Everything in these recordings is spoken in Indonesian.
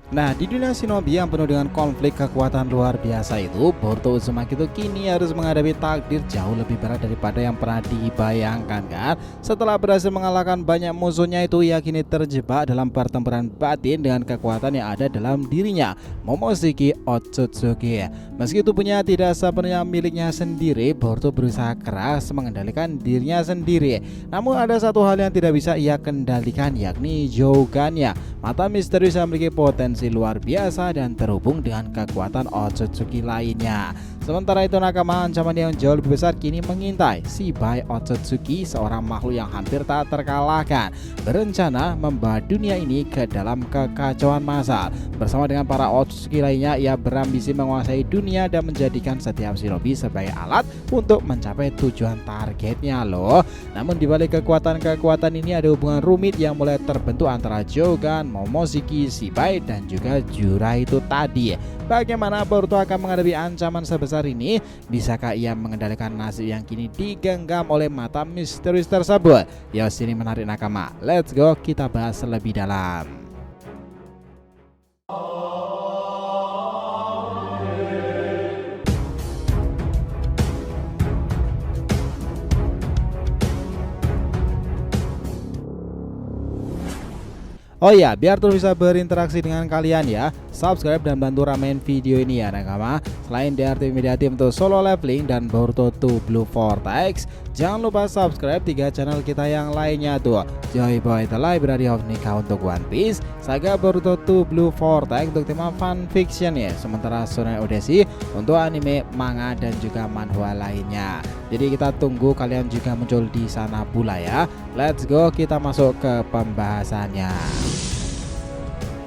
Nah, di dunia shinobi yang penuh dengan konflik kekuatan luar biasa itu, Boruto Uzumaki itu kini harus menghadapi takdir jauh lebih berat daripada yang pernah dibayangkan kan. Setelah berhasil mengalahkan banyak musuhnya itu, ia kini terjebak dalam pertempuran batin dengan kekuatan yang ada dalam dirinya, Momoshiki Otsutsuki. Meski tubuhnya tidak sepenuhnya miliknya sendiri, Boruto berusaha keras mengendalikan dirinya sendiri. Namun ada satu hal yang tidak bisa ia kendalikan, yakni Jogannya, mata misterius yang memiliki potensi luar biasa dan terhubung dengan kekuatan Otsutsuki lainnya. Sementara itu nakama ancaman yang jauh lebih besar kini mengintai si Bai Otsutsuki, seorang makhluk yang hampir tak terkalahkan, berencana membawa dunia ini ke dalam kekacauan massal. Bersama dengan para Otsutsuki lainnya, ia berambisi menguasai dunia dan menjadikan setiap shinobi sebagai alat untuk mencapai tujuan targetnya loh. Namun dibalik kekuatan-kekuatan ini ada hubungan rumit yang mulai terbentuk antara Jogan, Momoshiki, si Bai dan juga Jurai itu tadi. Bagaimana Boruto akan menghadapi ancaman sebesar ini? Bisakah ia mengendalikan nasib yang kini digenggam oleh mata misterius tersebut? Yo, sini menarik nakama. Let's go, kita bahas lebih dalam. Oh ya, biar terus bisa berinteraksi dengan kalian ya, subscribe dan bantu ramein video ini ya nakama. Selain DRT Media Team untuk solo leveling dan Boruto 2 Blue Vortex, jangan lupa subscribe 3 channel kita yang lainnya tuh, Joy Boy The Library of Nika untuk One Piece, Saga Boruto 2 Blue Vortex untuk tema fan fiction ya, sementara Shonen Odyssey untuk anime, manga dan juga manhwa lainnya. Jadi kita tunggu kalian juga muncul di sana pula ya. Let's go, kita masuk ke pembahasannya.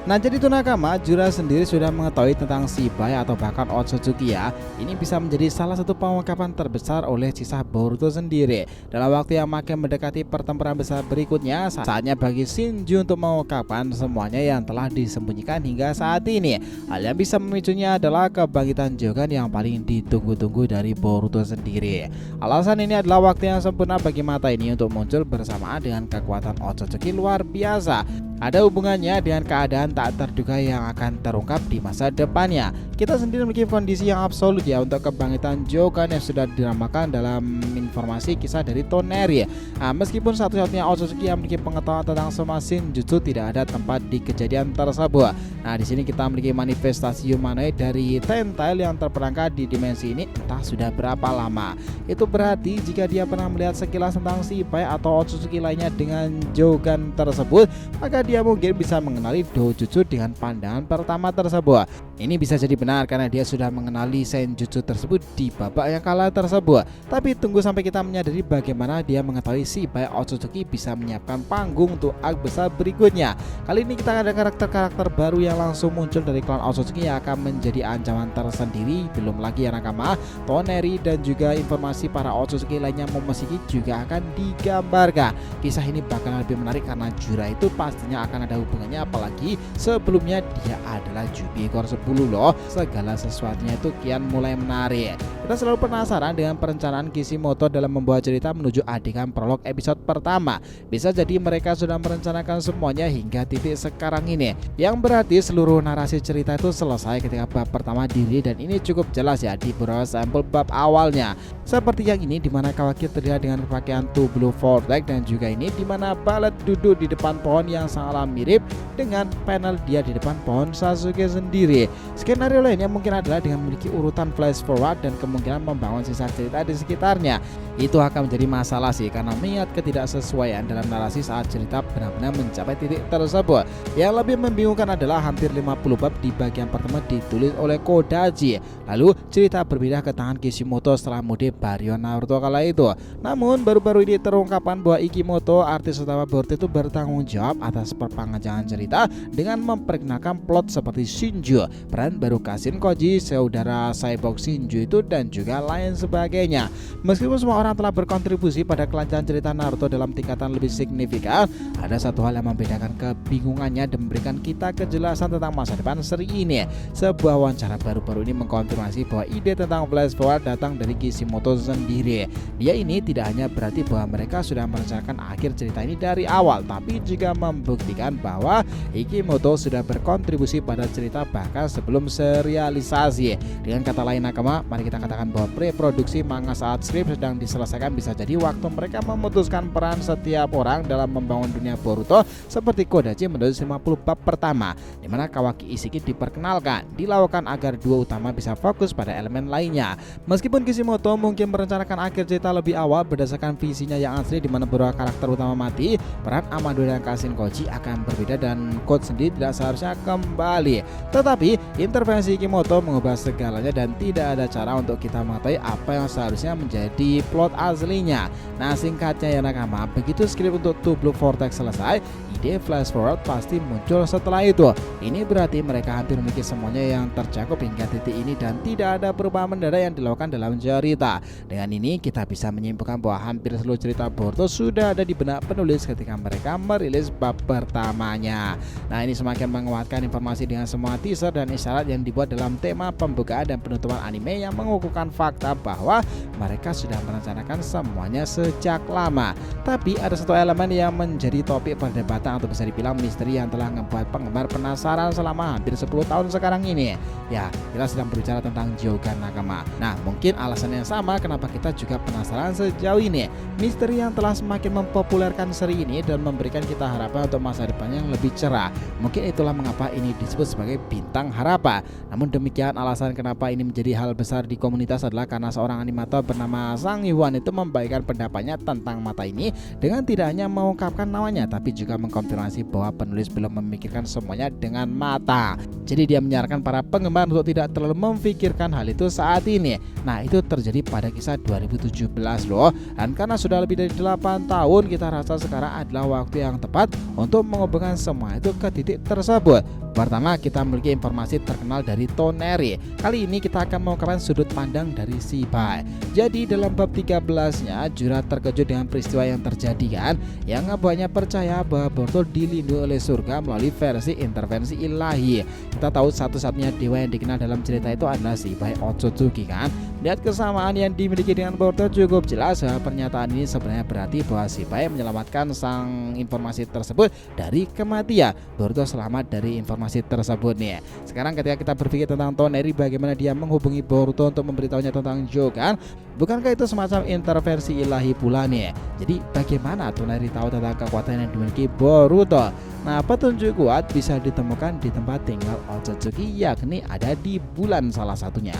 Nah, jadi itu nakama, Jura sendiri sudah mengetahui tentang si Bai atau bahkan Otsutsuki ya. Ini bisa menjadi salah satu pengungkapan terbesar oleh kisah Boruto sendiri. Dalam waktu yang makin mendekati pertempuran besar berikutnya, saatnya bagi Shinju untuk mengungkapkan semuanya yang telah disembunyikan hingga saat ini. Hal yang bisa memicunya adalah kebangkitan Jogan yang paling ditunggu-tunggu dari Boruto sendiri. Alasan ini adalah waktu yang sempurna bagi mata ini untuk muncul bersamaan dengan kekuatan Otsutsuki luar biasa. Ada hubungannya dengan keadaan tak terduga yang akan terungkap di masa depannya. Kita sendiri memiliki kondisi yang absolut ya untuk kebangkitan Jogan yang sudah diramakan dalam informasi kisah dari Toneri. Nah, meskipun satu-satunya Otsutsuki yang memiliki pengetahuan tentang semua Shinjutsu, tidak ada tempat di kejadian tersebut. Nah, di sini kita memiliki manifestasi humanoid dari Tentail yang terperangkap di dimensi ini entah sudah berapa lama. Itu berarti jika dia pernah melihat sekilas tentang si Bai atau Otsutsuki lainnya dengan Jogan tersebut, maka dia mungkin bisa mengenali Dojutsu dengan pandangan pertama tersebut. Ini bisa jadi benar karena dia sudah mengenali Senjutsu tersebut di babak yang kalah tersebut. Tapi tunggu sampai kita menyadari bagaimana dia mengetahui si Bai Otsutsuki bisa menyiapkan panggung untuk arc besar berikutnya. Kali ini kita ada karakter-karakter baru yang langsung muncul dari klan Otsutsuki yang akan menjadi ancaman tersendiri. Belum lagi yang nakama, Toneri dan juga informasi para Otsutsuki lainnya Momoshiki juga akan digambarkan. Kisah ini bakal lebih menarik karena Jura itu pastinya akan ada hubungannya, apalagi sebelumnya dia adalah Jubi ekor 10 loh. Segala sesuatunya itu kian mulai menarik. Kita selalu penasaran dengan perencanaan Kishimoto dalam membawa cerita menuju adegan prolog episode pertama. Bisa jadi mereka sudah merencanakan semuanya hingga titik sekarang ini, yang berarti seluruh narasi cerita itu selesai ketika bab pertama diri, dan ini cukup jelas ya di beberapa sampel bab awalnya. Seperti yang ini dimana Kawaki terlihat dengan berpakaian 2 Blue Vortex, dan juga ini dimana Ballet duduk di depan pohon yang sangatlah mirip dengan panel dia di depan pohon Sasuke sendiri. Skenario lainnya mungkin adalah dengan memiliki urutan flash forward dan kemungkinan membangun sisa cerita di sekitarnya. Itu akan menjadi masalah sih karena mengingat ketidaksesuaian dalam narasi saat cerita benar-benar mencapai titik tersebut. Yang lebih membingungkan adalah hampir 50 bab di bagian pertama ditulis oleh Kodachi, lalu cerita berpindah ke tangan Kishimoto setelah mode Baryon Naruto kala itu. Namun baru-baru ini terungkapkan bahwa Ikimoto, artis utama Boruto, itu bertanggung jawab atas perpanjangan cerita dengan memperkenalkan plot seperti Shinju, peran baru Kashin Koji, saudara cyborg Shinju itu, dan juga lain sebagainya. Meskipun semua orang telah berkontribusi pada kelancaran cerita Naruto dalam tingkatan lebih signifikan, ada satu hal yang membedakan kebingungannya dan memberikan kita kejelasan tentang masa depan seri ini. Sebuah wawancara baru-baru ini mengkonfirmasi bahwa ide tentang flash forward datang dari Kishimoto Boruto sendiri. Dia ini tidak hanya berarti bahwa mereka sudah merencanakan akhir cerita ini dari awal, tapi juga membuktikan bahwa Ikimoto sudah berkontribusi pada cerita bahkan sebelum serialisasi. Dengan kata lain Nakama, mari kita katakan bahwa preproduksi manga saat skrip sedang diselesaikan bisa jadi waktu mereka memutuskan peran setiap orang dalam membangun dunia Boruto, seperti Kodachi menulis 50 bab pertama, di mana Kawaki Ishiki diperkenalkan, dilakukan agar dua utama bisa fokus pada elemen lainnya. Meskipun Kishimoto mungkin merencanakan akhir cerita lebih awal berdasarkan visinya yang asli di mana beberapa karakter utama mati, peran Amado dan Kashin Koji akan berbeda dan Code sendiri tidak seharusnya kembali. Tetapi intervensi Kishimoto mengubah segalanya dan tidak ada cara untuk kita mengetahui apa yang seharusnya menjadi plot aslinya. Nah, singkatnya ya Nakama, begitu skrip untuk Two Blue Vortex selesai, ide flash forward pasti muncul setelah itu. Ini berarti mereka hampir memiliki semuanya yang tercakup hingga titik ini dan tidak ada perubahan mendadak yang dilakukan dalam cerita. Dengan ini kita bisa menyimpulkan bahwa hampir seluruh cerita Boruto sudah ada di benak penulis ketika mereka merilis bab pertamanya. Nah, ini semakin menguatkan informasi dengan semua teaser dan isyarat yang dibuat dalam tema pembukaan dan penutupan anime yang mengukuhkan fakta bahwa mereka sudah merencanakan semuanya sejak lama. Tapi ada satu elemen yang menjadi topik perdebatan atau bisa dibilang misteri yang telah membuat penggemar penasaran selama hampir 10 tahun sekarang ini. Ya, kita sedang berbicara tentang Hyougan Nakama. Nah, mungkin alasan yang sama kenapa kita juga penasaran sejauh ini. Misteri yang telah semakin mempopulerkan seri ini dan memberikan kita harapan untuk masa depan yang lebih cerah. Mungkin itulah mengapa ini disebut sebagai bintang harapan. Namun demikian, alasan kenapa ini menjadi hal besar di komunitas adalah karena seorang animator bernama Sang Hwan itu membagikan pendapatnya tentang mata ini dengan tidak hanya mengungkapkan namanya tapi juga mengkonfirmasi bahwa penulis belum memikirkan semuanya dengan mata. Jadi dia menyarankan para penggemar untuk tidak terlalu memfikirkan hal itu saat ini. Nah, itu terjadi pada kisah 2017 loh. Dan karena sudah lebih dari 8 tahun, kita rasa sekarang adalah waktu yang tepat untuk menghubungkan semua itu ke titik tersebut. Pertama, kita memiliki informasi terkenal dari Toneri. Kali ini kita akan mengungkapkan sudut pandang dari Shibai. Jadi dalam bab 13-nya, Jura terkejut dengan peristiwa yang terjadi kan, yang ngebuatnya percaya bahwa Boruto dilindungi oleh surga melalui versi intervensi ilahi. Kita tahu satu-satunya dewa yang dikenal dalam cerita itu adalah Shibai Otsutsuki kan. Lihat kesamaan yang dimiliki dengan Boruto cukup jelas. Pernyataan ini sebenarnya berarti bahwa Shibai menyelamatkan sang informasi tersebut dari kematian. Boruto selamat dari informasi tersebut nih. Sekarang ketika kita berpikir tentang Toneri, bagaimana dia menghubungi Boruto untuk memberitahunya tentang Hyougan, bukankah itu semacam intervensi ilahi pula nih? Jadi bagaimana Toneri tahu tentang kekuatan yang dimiliki Boruto? Nah, petunjuk kuat bisa ditemukan di tempat tinggal Otsutsuki, yakni ada di bulan salah satunya.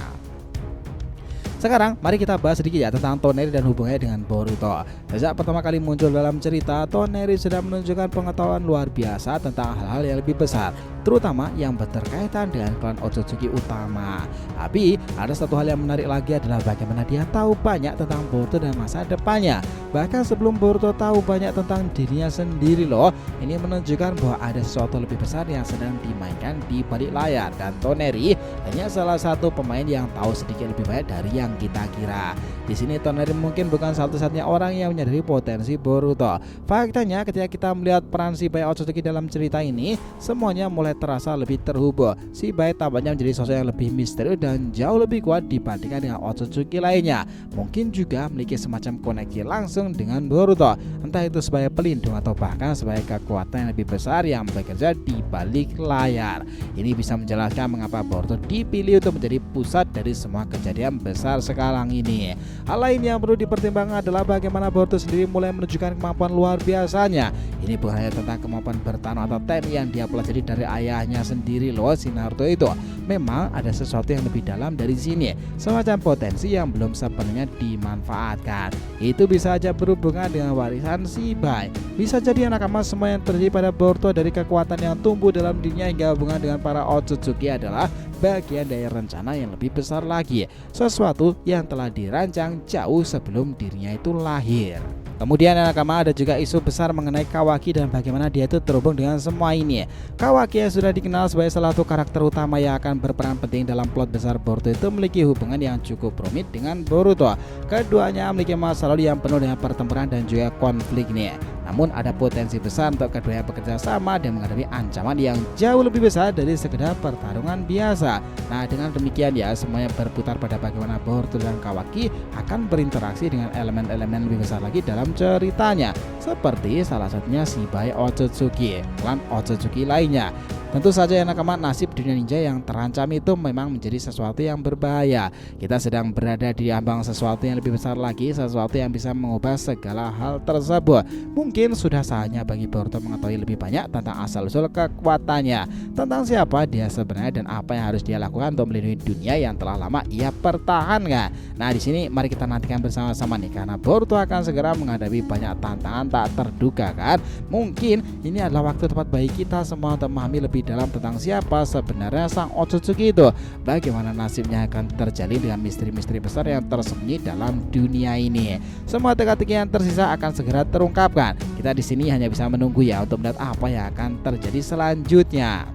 Sekarang mari kita bahas sedikit ya tentang Toneri dan hubungannya dengan Boruto. Sejak pertama kali muncul dalam cerita, Toneri sudah menunjukkan pengetahuan luar biasa tentang hal-hal yang lebih besar, terutama yang berkaitan dengan klan Otsutsuki utama. Tapi ada satu hal yang menarik lagi adalah bagaimana dia tahu banyak tentang Boruto dan masa depannya. Bahkan sebelum Boruto tahu banyak tentang dirinya sendiri loh. Ini menunjukkan bahwa ada sesuatu lebih besar yang sedang dimainkan di balik layar, dan Toneri hanya salah satu pemain yang tahu sedikit lebih banyak dari yang kita kira. Di sini Toneri mungkin bukan satu-satunya orang yang menyadari potensi Boruto. Faktanya ketika kita melihat peran Shibai Otsutsuki dalam cerita ini, semuanya mulai terasa lebih terhubung. Shibai tampaknya menjadi sosok yang lebih misterius dan jauh lebih kuat dibandingkan dengan Otsutsuki lainnya. Mungkin juga memiliki semacam koneksi langsung dengan Boruto, entah itu sebagai pelindung atau bahkan sebagai kekuatan yang lebih besar yang bekerja di balik layar. Ini bisa menjelaskan mengapa Boruto dipilih untuk menjadi pusat dari semua kejadian besar sekarang ini. Hal lain yang perlu dipertimbangkan adalah bagaimana Boruto sendiri mulai menunjukkan kemampuan luar biasanya. Ini bukan hanya tentang kemampuan bertarung atau teknik yang dia pelajari dari ayahnya sendiri loh, si Naruto itu. Memang ada sesuatu yang lebih dalam dari sini, semacam potensi yang belum sepenuhnya dimanfaatkan. Itu bisa saja berhubungan dengan warisan Shibai. Bisa jadi Nakama, semua yang terjadi pada Boruto dari kekuatan yang tumbuh dalam dirinya hingga hubungan dengan para Otsutsuki adalah bagian dari rencana yang lebih besar lagi, sesuatu yang telah dirancang jauh sebelum dirinya itu lahir. Kemudian Nakama, ada juga isu besar mengenai Kawaki dan bagaimana dia itu terhubung dengan semua ini. Kawaki yang sudah dikenal sebagai salah satu karakter utama yang akan berperan penting dalam plot besar Boruto itu memiliki hubungan yang cukup rumit dengan Boruto. Keduanya memiliki masa lalu yang penuh dengan pertempuran dan juga konflik nih. namun ada potensi besar untuk keduanya bekerja sama dan menghadapi ancaman yang jauh lebih besar dari sekedar pertarungan biasa. Nah, dengan demikian ya, semuanya berputar pada bagaimana Boruto dan Kawaki akan berinteraksi dengan elemen-elemen lebih besar lagi dalam ceritanya, seperti salah satunya Shibai Otsutsuki, klan Otsutsuki lainnya. Tentu saja ya nakama, nasib dunia ninja yang terancam itu memang menjadi sesuatu yang berbahaya. Kita sedang berada di ambang sesuatu yang lebih besar lagi, sesuatu yang bisa mengubah segala hal tersebut. Mungkin sudah saatnya bagi Boruto mengetahui lebih banyak tentang asal-usul kekuatannya, tentang siapa dia sebenarnya dan apa yang harus dia lakukan untuk melindungi dunia yang telah lama ia pertahankan. Nah, di sini mari kita nantikan bersama-sama nih, karena Boruto akan segera menghadapi banyak tantangan tak terduga kan. Mungkin ini adalah waktu tepat bagi kita semua untuk memahami lebih dalam tentang siapa sebenarnya sang Otsutsuki itu, bagaimana nasibnya akan terjalin dengan misteri-misteri besar yang tersembunyi dalam dunia ini. Semua teka-teki yang tersisa akan segera terungkapkan. Kita di sini hanya bisa menunggu ya untuk melihat apa yang akan terjadi selanjutnya.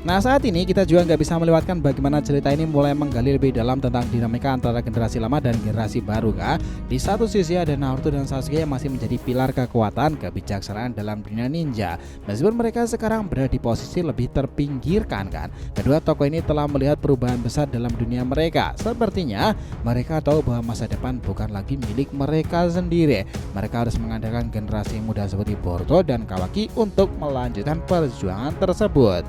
Nah, saat ini kita juga nggak bisa melewatkan bagaimana cerita ini mulai menggali lebih dalam tentang dinamika antara generasi lama dan generasi baru kah. Di satu sisi ada Naruto dan Sasuke yang masih menjadi pilar kekuatan kebijaksanaan dalam dunia ninja, meskipun mereka sekarang berada di posisi lebih terpinggirkan kan. Kedua tokoh ini telah melihat perubahan besar dalam dunia mereka. Sepertinya mereka tahu bahwa masa depan bukan lagi milik mereka sendiri. Mereka harus mengandalkan generasi muda seperti Boruto dan Kawaki untuk melanjutkan perjuangan tersebut.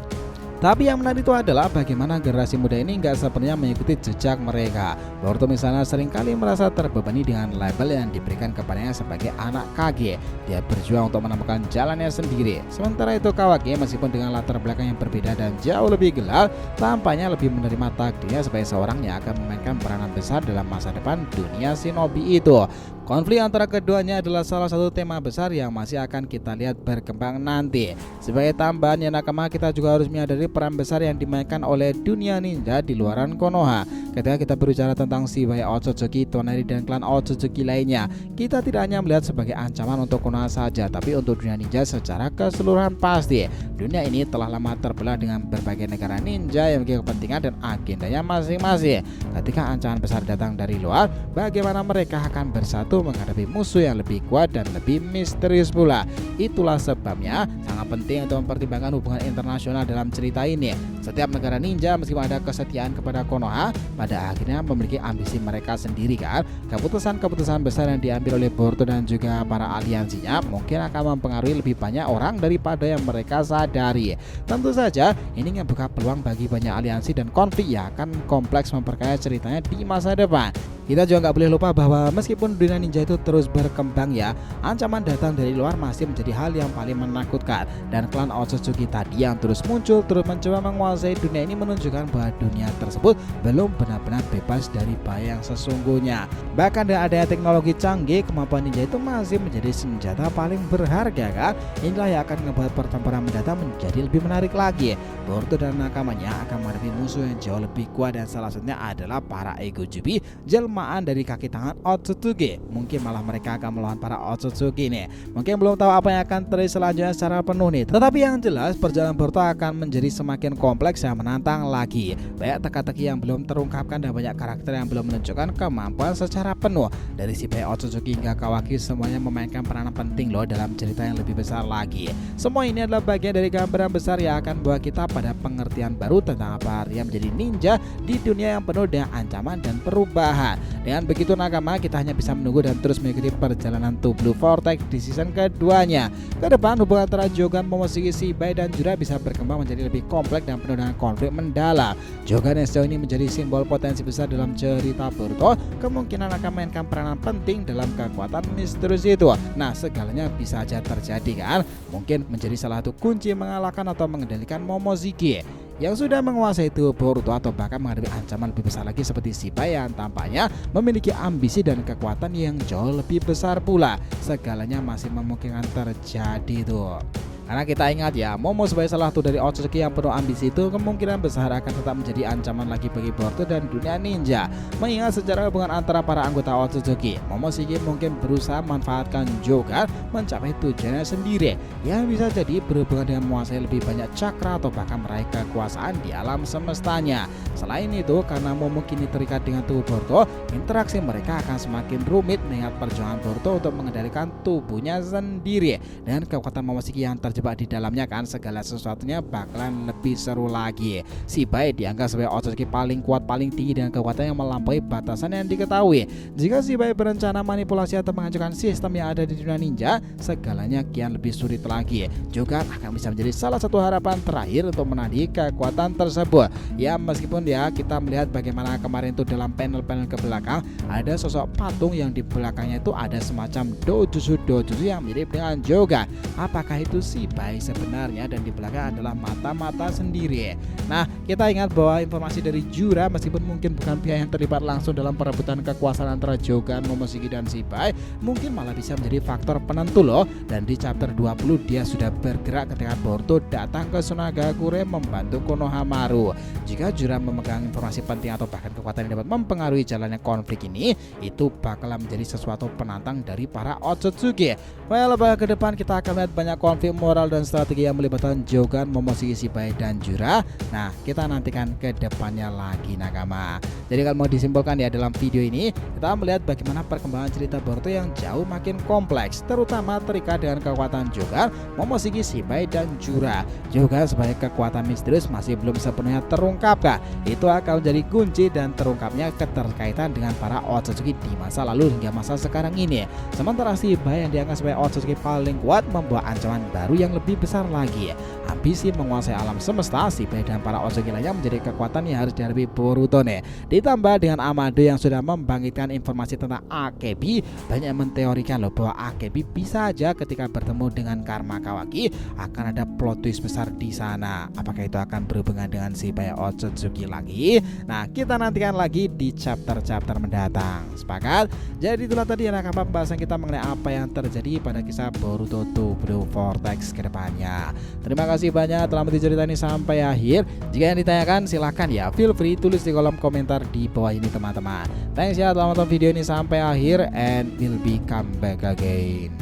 Tapi yang menarik itu adalah bagaimana generasi muda ini nggak sepenuhnya mengikuti jejak mereka. Boruto misalnya seringkali merasa terbebani dengan label yang diberikan kepadanya sebagai anak Kage. Dia berjuang untuk menemukan jalannya sendiri. Sementara itu Kawaki, meskipun dengan latar belakang yang berbeda dan jauh lebih gelap, tampaknya lebih menerima takdirnya sebagai seorang yang akan memainkan peranan besar dalam masa depan dunia shinobi itu. Konflik antara keduanya adalah salah satu tema besar yang masih akan kita lihat berkembang nanti. Sebagai tambahan ya nakama, kita juga harus menyadari peran besar yang dimainkan oleh dunia ninja di luaran Konoha. Ketika kita berbicara tentang Shibai Otsutsuki, Tonari dan klan Otsutsuki lainnya, kita tidak hanya melihat sebagai ancaman untuk Konoha saja, tapi untuk dunia ninja secara keseluruhan pasti. Dunia ini telah lama terbelah dengan berbagai negara ninja yang memiliki kepentingan dan agendanya masing-masing. Ketika ancaman besar datang dari luar, bagaimana mereka akan bersatu menghadapi musuh yang lebih kuat dan lebih misterius pula. Itulah sebabnya sangat penting untuk mempertimbangkan hubungan internasional dalam cerita ini. Setiap negara ninja meskipun ada kesetiaan kepada Konoha, pada akhirnya memiliki ambisi mereka sendiri kan. Keputusan-keputusan besar yang diambil oleh Boruto dan juga para aliansinya mungkin akan mempengaruhi lebih banyak orang daripada yang mereka sadari. Tentu saja ini membuka peluang bagi banyak aliansi dan konflik yang akan kompleks memperkaya ceritanya di masa depan. Kita juga nggak boleh lupa bahwa meskipun dunia ninja itu terus berkembang ya, ancaman datang dari luar masih menjadi hal yang paling menakutkan. Dan klan Otsutsuki tadi yang terus muncul, terus mencoba menguasai dunia ini menunjukkan bahwa dunia tersebut belum benar-benar bebas dari bahaya yang sesungguhnya. Bahkan dengan adanya teknologi canggih, kemampuan ninja itu masih menjadi senjata paling berharga kan. Inilah yang akan membuat pertempuran mendatang menjadi lebih menarik lagi. Boruto dan nakamanya akan menghadapi musuh yang jauh lebih kuat, dan salah satunya adalah para Ego Jubi, jelmaan dari kaki tangan Otsutsuki. Mungkin malah mereka akan melawan para Otsutsuki nih. Mungkin belum tahu apa yang akan terjadi selanjutnya secara penuh nih. Tetapi yang jelas perjalanan Boruto akan menjadi semakin kompleks dan menantang lagi. Banyak teka-teki yang belum terungkapkan dan banyak karakter yang belum menunjukkan kemampuan secara penuh. Dari Shibai Otsutsuki hingga Kawaki, semuanya memainkan peranan penting loh dalam cerita yang lebih besar lagi. Semua ini adalah bagian dari gambaran besar yang akan membawa kita pada pengertian baru tentang apa artinya menjadi ninja di dunia yang penuh dengan ancaman dan perubahan. Dengan begitu nakama, kita hanya bisa menunggu dan terus mengikuti perjalanan To Blue Vortex di season keduanya. Kedepan hubungan antara Jogan, Momoshiki, Shibai dan Jura bisa berkembang menjadi lebih kompleks dan penuh dengan konflik mendalam. Jogan yang sejauh ini menjadi simbol potensi besar dalam cerita Boruto, kemungkinan akan mainkan peranan penting dalam kekuatan misterius itu. Nah, segalanya bisa saja terjadi kan. Mungkin menjadi salah satu kunci mengalahkan atau mengendalikan Momoshiki yang sudah menguasai tubuh Boruto, atau bahkan menghadapi ancaman lebih besar lagi seperti Shibai yang tampaknya memiliki ambisi dan kekuatan yang jauh lebih besar pula. Segalanya masih memungkinkan terjadi tuh. Karena kita ingat ya, Momo sebagai salah satu dari Otsutsuki yang penuh ambisi itu kemungkinan besar akan tetap menjadi ancaman lagi bagi Boruto dan dunia ninja. Mengingat secara hubungan antara para anggota Otsutsuki, Momoshiki mungkin berusaha memanfaatkan Jogan mencapai tujuannya sendiri, yang bisa jadi berhubungan dengan menguasai lebih banyak cakra atau bahkan meraih kekuasaan di alam semestanya. Selain itu, karena Momo kini terikat dengan tubuh Boruto, interaksi mereka akan semakin rumit mengingat perjuangan Boruto untuk mengendalikan tubuhnya sendiri. Dan kekuatan Momoshiki yang terjebak di dalamnya kan segala sesuatunya bakalan lebih seru lagi. Shibai dianggap sebagai Otsutsuki paling kuat, paling tinggi dengan kekuatan yang melampaui batasan yang diketahui. Jika Shibai berencana manipulasi atau menghancurkan sistem yang ada di dunia ninja, segalanya kian lebih sulit lagi. Juga akan bisa menjadi salah satu harapan terakhir untuk menandingi kekuatan tersebut. Ya meskipun ya kita melihat bagaimana kemarin itu dalam panel-panel ke belakang ada sosok patung yang di belakangnya itu ada semacam dojutsu yang mirip dengan Jogan. Apakah itu Shibai sebenarnya, dan di belakang adalah mata-mata sendiri. Nah, kita ingat bahwa informasi dari Jura meskipun mungkin bukan pihak yang terlibat langsung dalam perebutan kekuasaan antara Jogan, Momoshiki dan Shibai, mungkin malah bisa menjadi faktor penentu loh. Dan di chapter 20 dia sudah bergerak ketika Boruto datang ke Sunagakure membantu Konohamaru. Jika Jura memegang informasi penting atau bahkan kekuatan yang dapat mempengaruhi jalannya konflik ini, itu bakalan menjadi sesuatu penantang dari para Otsutsuki. Well, ke depan kita akan lihat banyak konflik moral dan strategi yang melibatkan Jogan, Momoshiki, Shibai dan Jura. Nah, kita nantikan ke depannya lagi nakama. Jadi kalau mau disimpulkan ya dalam video ini, kita melihat bagaimana perkembangan cerita Boruto yang jauh makin kompleks, terutama terikat dengan kekuatan Jogan, Momoshiki, Shibai dan Jura. Juga sebagai kekuatan misterius masih belum sepenuhnya terungkap. Itu akan menjadi kunci dan terungkapnya keterkaitan dengan para Otsutsuki di masa lalu hingga masa sekarang ini. Sementara Shibai yang dianggap sebagai Otsutsuki paling kuat membawa ancaman baru yang lebih besar lagi. Ambisi menguasai alam semesta, Shibai dan para Otsutsuki lainnya menjadi kekuatan yang harus dihadapi Boruto nih. Ditambah dengan Amado yang sudah membangkitkan informasi tentang Akebi, banyak yang menteorikan loh bahwa Akebi bisa aja ketika bertemu dengan Karma Kawaki akan ada plot twist besar di sana. Apakah itu akan berhubungan dengan Shibai Otsutsuki lagi? Nah, kita nantikan lagi di chapter-chapter mendatang. Sepakat? Jadi itulah tadi nakama pembahasan kita mengenai apa yang terjadi pada kisah Boruto 2 Blue Vortex ke depannya. Terima kasih banyak telah menonton cerita ini sampai akhir. Jika yang ditanyakan silahkan ya, feel free tulis di kolom komentar di bawah ini teman-teman. Thanks ya telah menonton video ini sampai akhir, and we'll be come back again.